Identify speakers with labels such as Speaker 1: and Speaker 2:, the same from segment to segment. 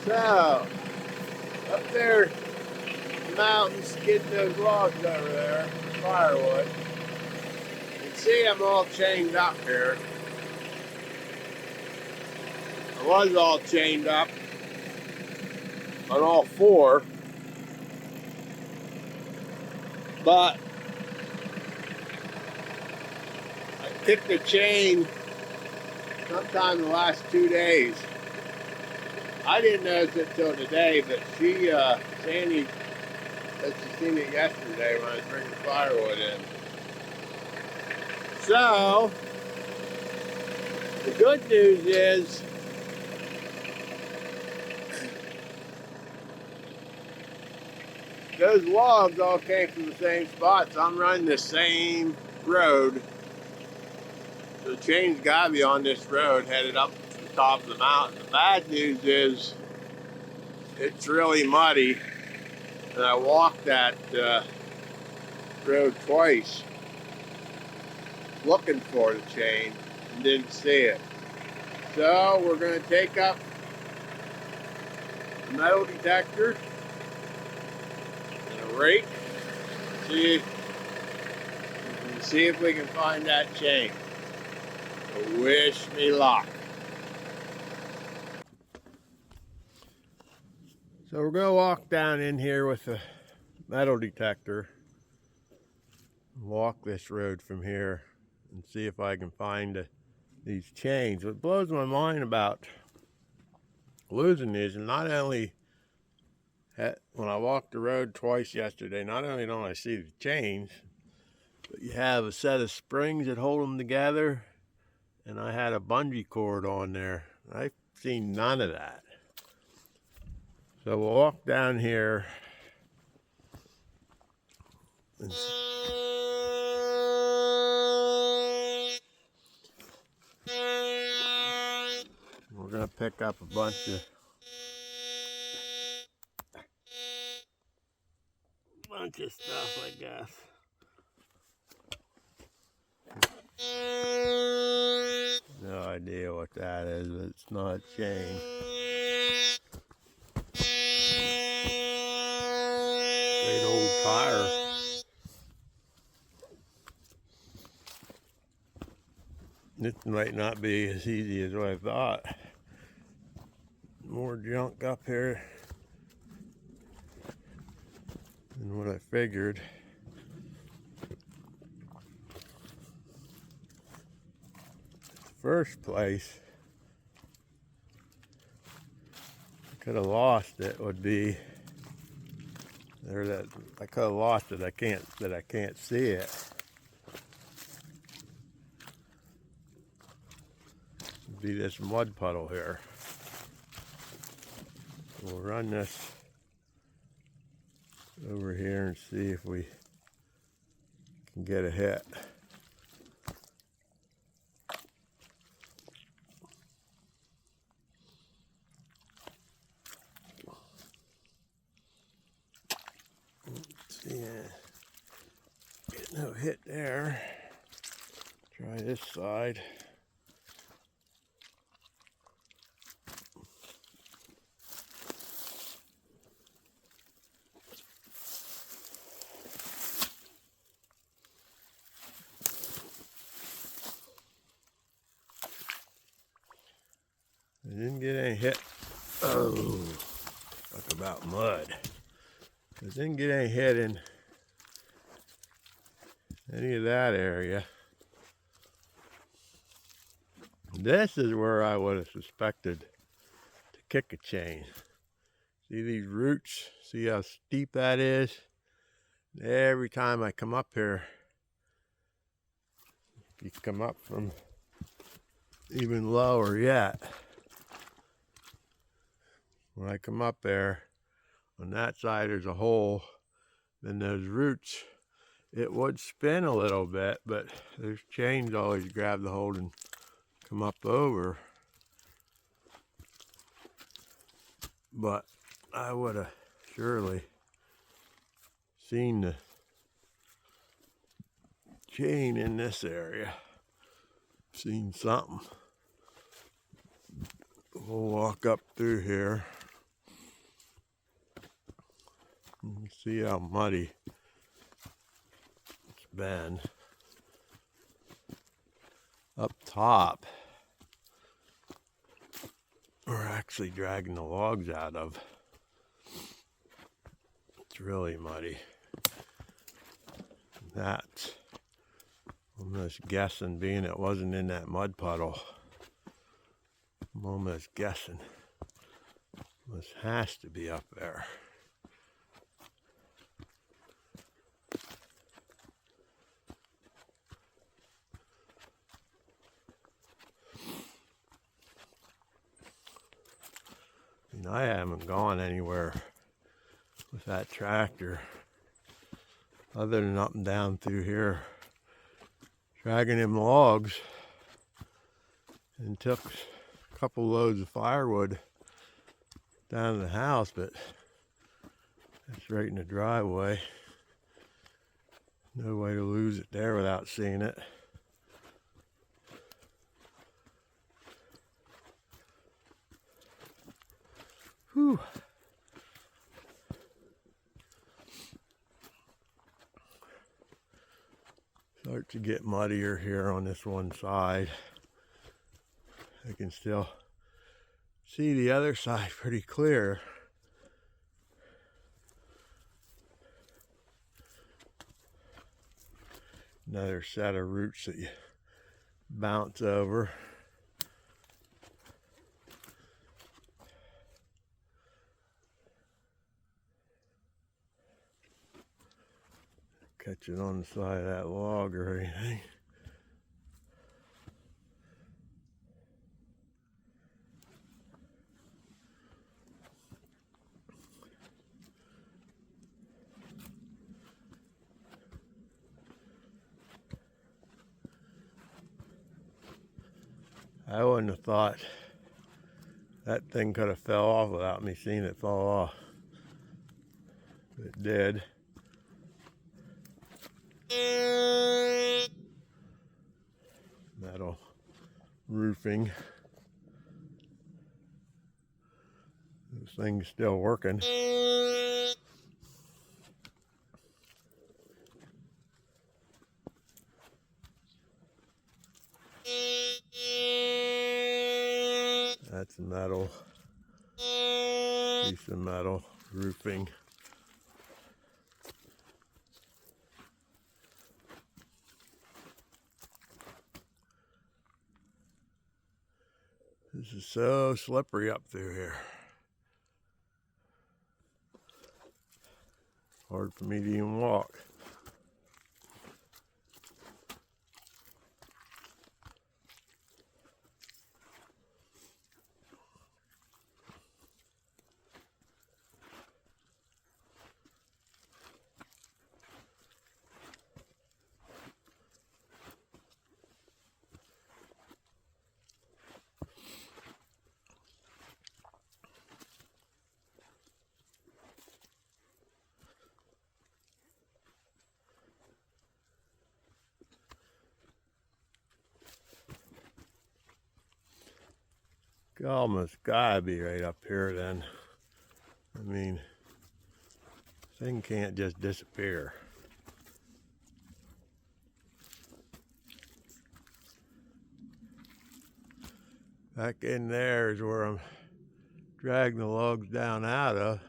Speaker 1: So, up there, the mountains, getting those logs over there, firewood. You can see I'm all chained up here. I was all chained up on all four, but I kicked the chain sometime in the last 2 days. I didn't notice it till today, but Sandy said she seen it yesterday when I was bringing firewood in. So, the good news is those logs all came from the same spot, so I'm running the same road. The chain's gotta be on this road headed up to the top of the mountain. The bad news is it's really muddy, and I walked that road twice looking for the chain and didn't see it. So we're going to take up the metal detector and a rake, see if we can find that chain. So wish me luck. So we're going to walk down in here with the metal detector, walk this road from here and see if I can find these chains. What blows my mind about losing these, and not only when I walked the road twice yesterday, not only don't I see the chains, but you have a set of springs that hold them together, and I had a bungee cord on there. I've seen none of that. So we'll walk down here and we're gonna pick up a bunch of stuff, I guess. No idea what that is, but it's not a chain. Great old tire. This might not be as easy as what I thought. More junk up here than what I figured. First place I could have lost it would be there. That I could have lost it. I can't see it. It'd be this mud puddle here. We'll run this over here and see if we can get a hit. Yeah, get no hit there. Try this side. I didn't get any hit. Oh, talk about mud. I didn't get any hit in any of that area. This is where I would have suspected to kick a chain. See these roots? See how steep that is? Every time I come up here, you come up from even lower yet. When I come up there, on that side there's a hole, then those roots, it would spin a little bit, but those chains always grab the hold and come up over. But I would have surely seen the chain in this area, seen something. We'll walk up through here. You see how muddy it's been. Up top, we're actually dragging the logs out of. It's really muddy. That's almost guessing, being it wasn't in that mud puddle. I'm almost guessing this has to be up there. I haven't gone anywhere with that tractor other than up and down through here dragging them logs, and took a couple loads of firewood down to the house, but it's right in the driveway. No way to lose it there without seeing it. Whew. Start to get muddier here on this one side. I can still see the other side pretty clear. Another set of roots that you bounce over. Catch it on the side of that log or anything. I wouldn't have thought that thing could have fell off without me seeing it fall off. It did. Metal roofing. This thing's still working. That's metal. Piece of metal roofing. This is so slippery up through here. Hard for me to even walk. Almost gotta be right up here then. I mean, thing can't just disappear. Back in there is where I'm dragging the logs down out of.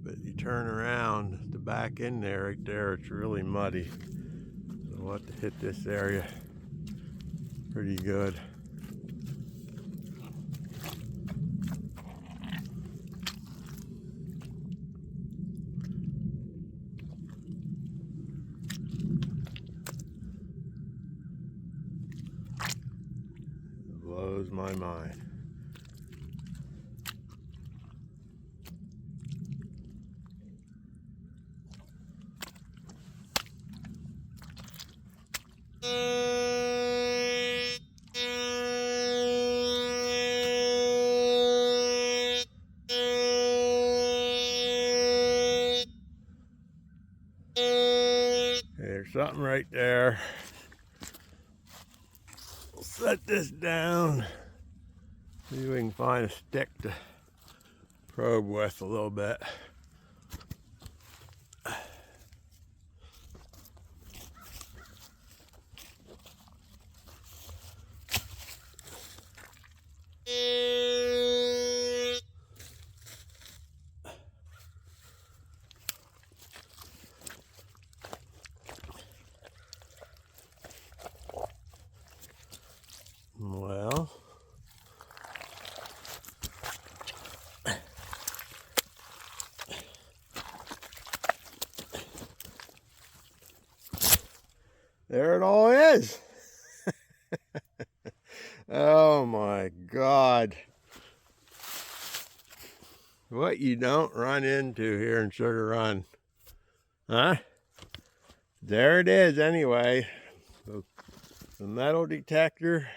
Speaker 1: But you turn around, the back in there, right there, it's really muddy. So we'll have to hit this area pretty good. Blows my mind. There's something right there. We'll set this down. See if we can find a stick to probe with a little bit. there it all is. Oh my God. What you don't run into here in Sugar Run. Huh? There it is anyway. The metal detector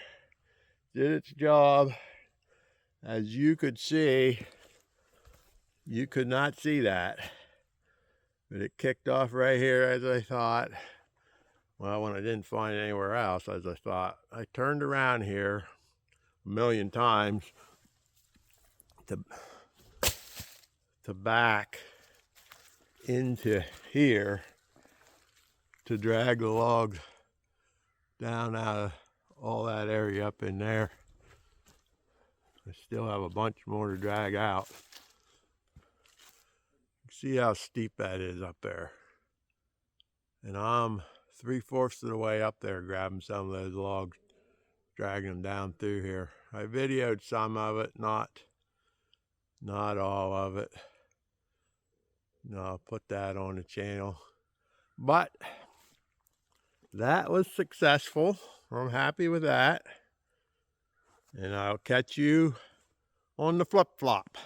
Speaker 1: did its job. As you could see, you could not see that. But it kicked off right here as I thought. Well, when I didn't find it anywhere else, as I thought, I turned around here a million times to back into here to drag the logs down out of all that area up in there. I still have a bunch more to drag out. See how steep that is up there. And I'm 3/4 of the way up there grabbing some of those logs, dragging them down through here. I videoed some of it, not all of it. No, I'll put that on the channel. But that was successful. I'm happy with that. And I'll catch you on the flip-flop.